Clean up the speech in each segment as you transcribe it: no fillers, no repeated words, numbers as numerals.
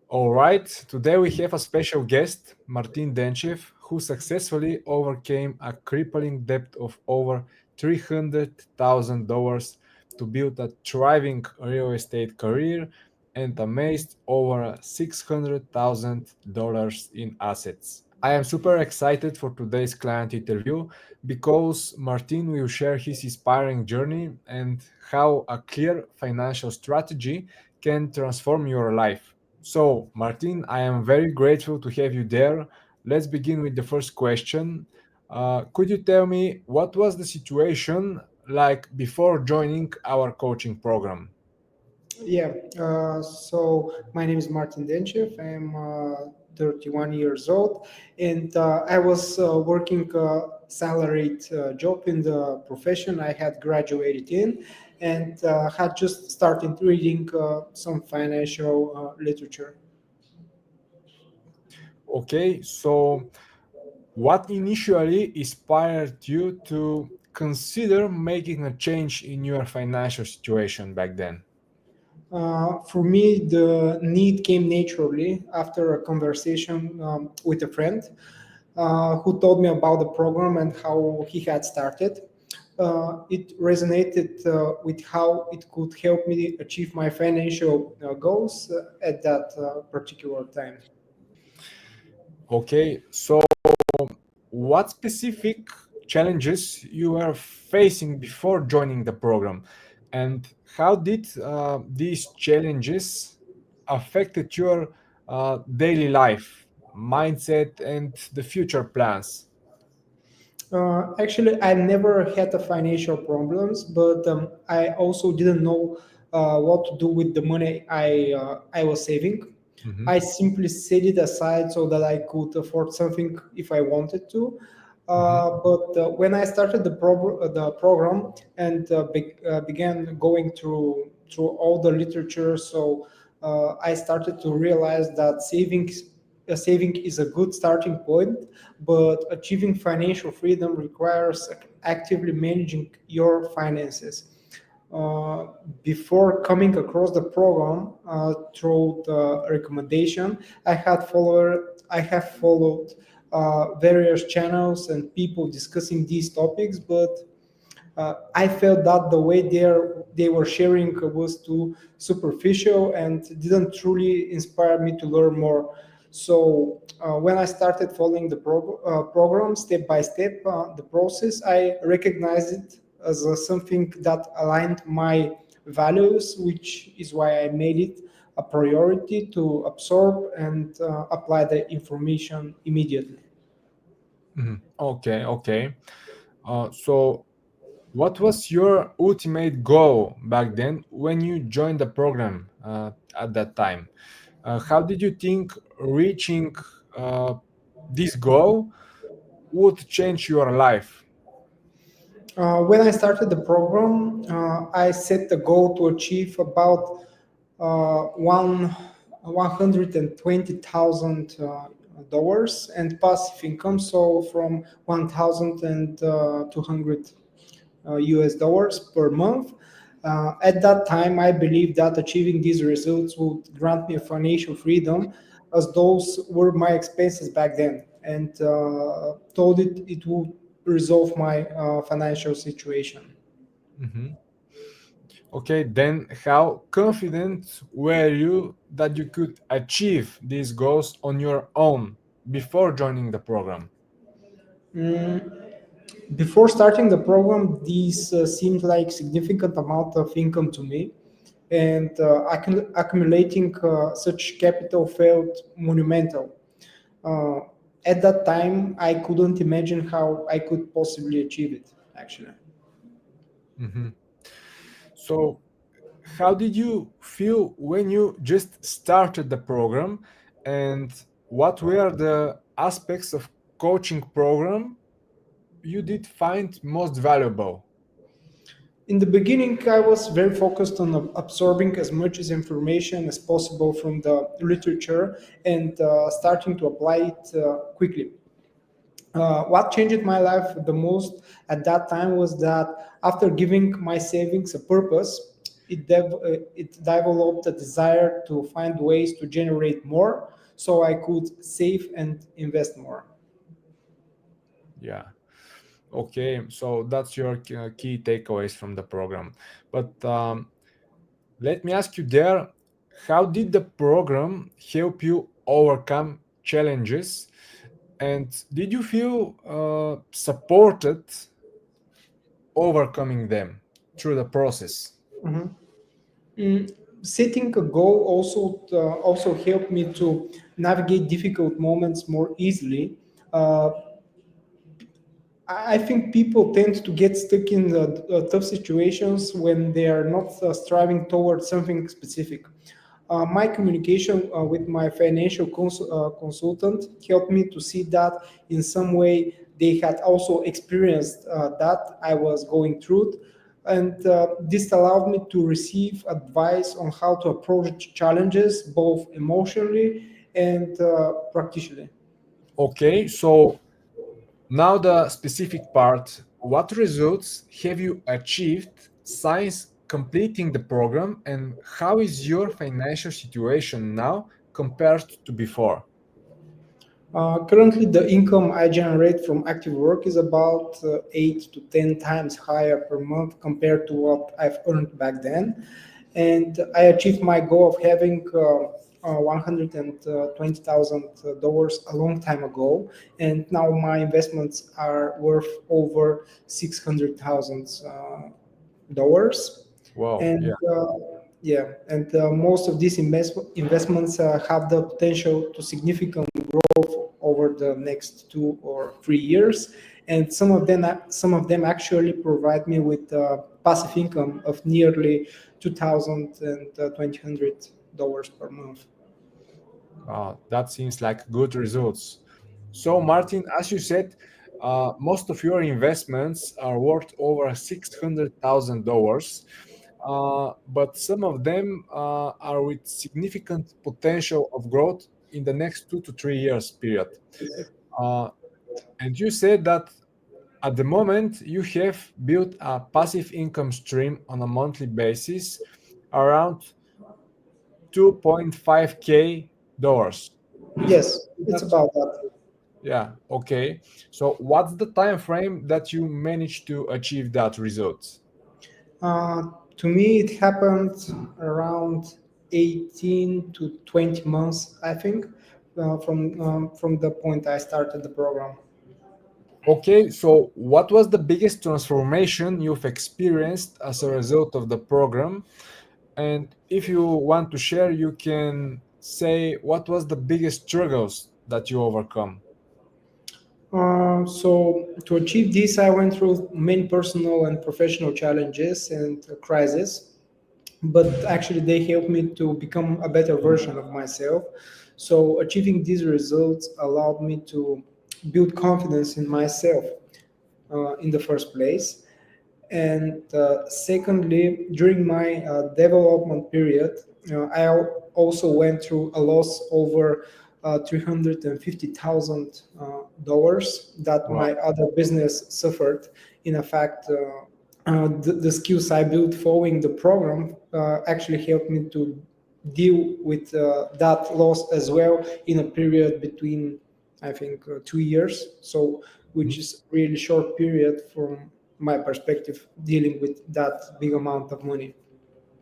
All right, today we have a special guest, Martin Denchev, who successfully overcame a crippling debt of over $300,000 to build a thriving real estate career and amassed over $600,000 in assets. I am super excited for today's client interview because Martin will share his inspiring journey and how a clear financial strategy can transform your life. So, Martin, I am very grateful to have you there. Let's begin with the first question. Could you tell me what was the situation like before joining our coaching program? Yeah, so my name is Martin Denchev. I'm 31 years old, and I was working salaried job in the profession I had graduated in, and had just started reading some financial literature. Okay, so what initially inspired you to consider making a change in your financial situation back then? For me, the need came naturally after a conversation with a friend who told me about the program and how he had started. It resonated with how it could help me achieve my financial goals at that particular time. Okay, so what specific challenges you were facing before joining the program, and how did these challenges affected your daily life, mindset, and the future plans? Actually, I never had a financial problems, but I also didn't know what to do with the money I was saving. Mhm, I simply set it aside so that I could afford something if I wanted to. mhm, But when I started the program and began going through all the literature, so I started to realize that saving is a good starting point, but achieving financial freedom requires actively managing your finances. Uh, Before coming across the program through the recommendation, I have followed various channels and people discussing these topics, but I felt that the way they were sharing was too superficial and didn't truly inspire me to learn more. So when I started following the program step by step, the process, I recognized it as something that aligned my values, which is why I made it a priority to absorb and apply the information immediately. mhm. Okay, okay. So, what was your ultimate goal back then when you joined the program at that time? How did you think reaching uh, this goal would change your life? When I started the program, I set the goal to achieve about one $120,000 and passive income, so from 1,200 US dollars per month. At that time, I believed that achieving these results would grant me financial freedom, as those were my expenses back then, and told it would resolve my financial situation. Mhm. Okay, then how confident were you that you could achieve these goals on your own before joining the program? Before starting the program, these seemed like significant amount of income to me, and accumulating such capital felt monumental. Uh, at that time, I couldn't imagine how I could possibly achieve it. Actually, Mhm. So, how did you feel when you just started the program, and what were the aspects of coaching program you did find most valuable? in the beginning, I was very focused on absorbing as much as information as possible from the literature and starting to apply it quickly. What changed my life the most at that time was that after giving my savings a purpose, it developed a desire to find ways to generate more so I could save and invest more. Yeah. Okay, so that's your key takeaways from the program. But let me ask you there, how did the program help you overcome challenges? And did you feel supported overcoming them through the process? Mhm. Mm, Setting a goal also helped me to navigate difficult moments more easily. Uh, I think people tend to get stuck in the tough situations when they are not striving towards something specific. My communication with my financial consultant helped me to see that in some way they had also experienced that I was going through. And this allowed me to receive advice on how to approach challenges both emotionally and practically. Okay, so now the specific part. What results have you achieved since completing the program, and how is your financial situation now compared to before? Currently, the income I generate from active work is about 8 to 10 times higher per month compared to what I've earned back then. And I achieved my goal of having $120,000 a long time ago. And now my investments are worth over $600,000. Wow, And yeah. yeah, and most of these investments have the potential to significantly over the next 2 or 3 years, and some of them actually provide me with passive income of nearly 2,000 and $2,000 per month. That seems like good results. So, Martin, as you said, most of your investments are worth over $600,000, but some of them are with significant potential of growth in the next 2 to 3 years period. Uh, and you said that at the moment you have built a passive income stream on a monthly basis around 2.5K dollars. Yes, Is it's that about that. yeah, okay. So what's the time frame that you managed to achieve that result? Uh, to me, it happened around 18 to 20 months, I think, from the point I started the program. Okay, so what was the biggest transformation you've experienced as a result of the program? And if you want to share, you can say what was the biggest struggles that you overcome. So to achieve this, I went through many personal and professional challenges and crises, but actually they helped me to become a better version of myself. So achieving these results allowed me to build confidence in myself in the first place. And secondly, during my development period, also went through a loss over $350,000 that Wow. my other business suffered. In fact, the skills I built following the program actually helped me to deal with that loss as well in a period between, I think, 2 years. So, which Mhm. is really short period from my perspective, dealing with that big amount of money.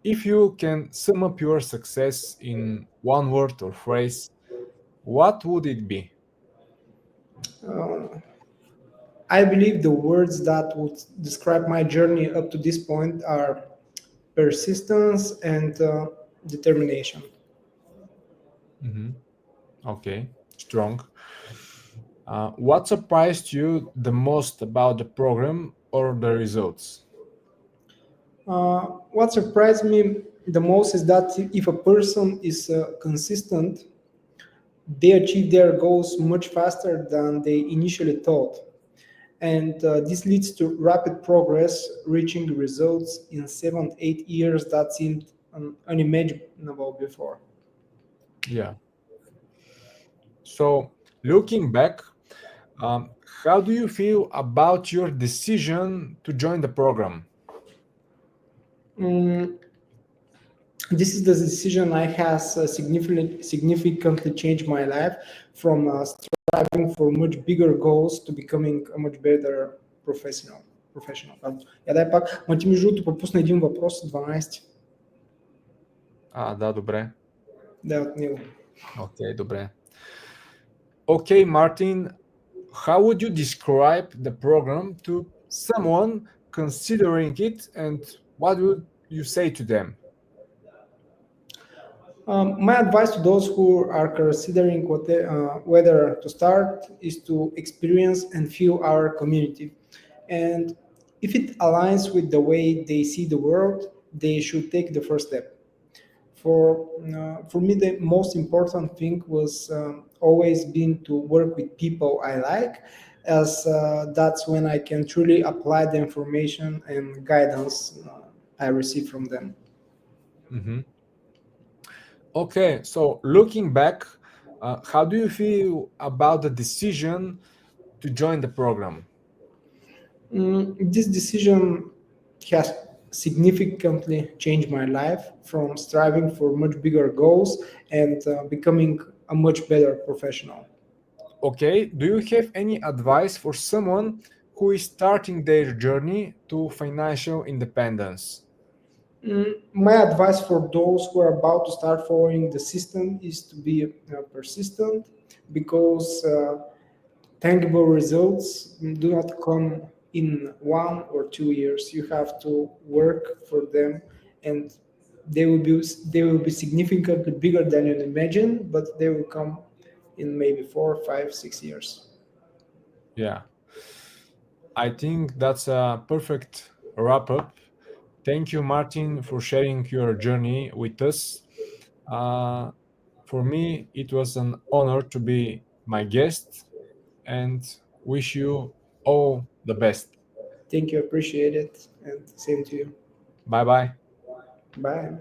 If you can sum up your success in one word or phrase, what would it be? I believe the words that would describe my journey up to this point are persistence and determination. Mhm. Okay, strong. What surprised you the most about the program or the results? What surprised me the most is that if a person is consistent, they achieve their goals much faster than they initially thought. And this leads to rapid progress, reaching results in 7, 8 years that seemed unimaginable before. Yeah. So, looking back, um, how do you feel about your decision to join the program? This is the decision I has significantly changed my life from striving for much bigger goals to becoming a much better professional. Pardon. Я дай пак. Ма ти между другото пропусна един въпрос, 12. Да, добре. Да, от него. Окей, добре. Okay, Martin, how would you describe the program to someone considering it, and what would you say to them? My advice to those who are considering whether to start is to experience and feel our community. And if it aligns with the way they see the world, they should take the first step. For me, the most important thing was always been to work with people I like, as that's when I can truly apply the information and guidance I receive from them. Mhm. Okay, so looking back, how do you feel about the decision to join the program? This decision has significantly changed my life from striving for much bigger goals and becoming a much better professional. Okay, do you have any advice for someone who is starting their journey to financial independence? My advice for those who are about to start following the system is to be persistent, because tangible results do not come in 1 or 2 years. You have to work for them, and they will be significantly bigger than you imagine, but they will come in maybe 4, 5, 6 years. Yeah, I think that's a perfect wrap up. Thank you, Martin, for sharing your journey with us. Uh, for me, it was an honor to be my guest and wish you all the best. Thank you, appreciate it, and same to you. Bye bye. Bye.